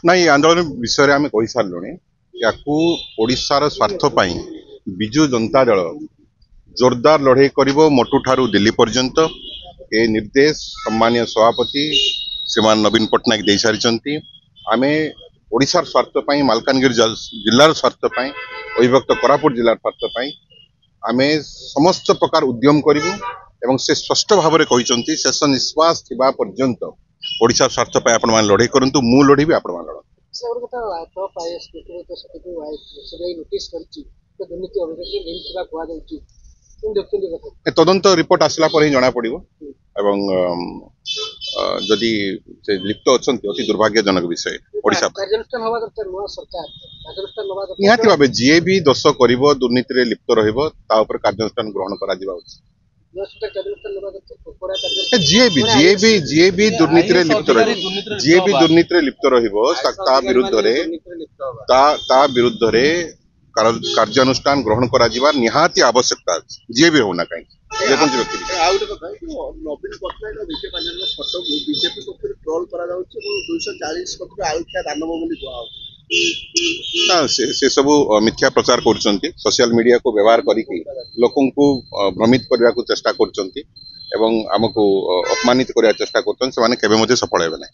ना ये आंदोलन विषय आम कही सारू या ओडार स्वार्थ विजु जनता दल जोरदार लड़े कर मोटू ठारू दिल्ली पर्यंत ए निर्देश सम्मानीय सभापति श्रीमान नवीन पट्टनायक दे सारी आम ओडार स्वार्थ मालकानगिरी जिलार स्वार्थ अविभक्त कोरापुट जिलार स्वार्थ आम समस्त प्रकार उद्यम करूँ से स्पष्ट भाव में कहते शेष निश्वास थी पर्यंत ओडिशा स्वार्थ आपण मैंने लड़े करूँ मु लड़ी भी आपण मैंने तदंत रिपोर्ट आसला पर ही जना पड़ो एवं जदि से लिप्त अच्छा अति दुर्भाग्यजनक विषय ओडिशा निहाती भाव जी भी दोष कर दुर्नीति लिप्त कार्यानुष्ठान ग्रहण कर जी भी दुर्नीति लिप्त विरुद्ध रे कार्यानुष्ठान ग्रहण करा निहाती आवश्यकता जी भी होना कहीं नवीन पट्टनायक फटो बीजेपी पक्ष ट्रोल करा 240 कोटी आलुखिया दानव से सब मिथ्या प्रचार कर सोशल मीडिया को व्यवहार करी लोकों को भ्रमित करने को चेष्टा कर आमको अपमानित करने चेष्टा कर सफल हेबे नहीं।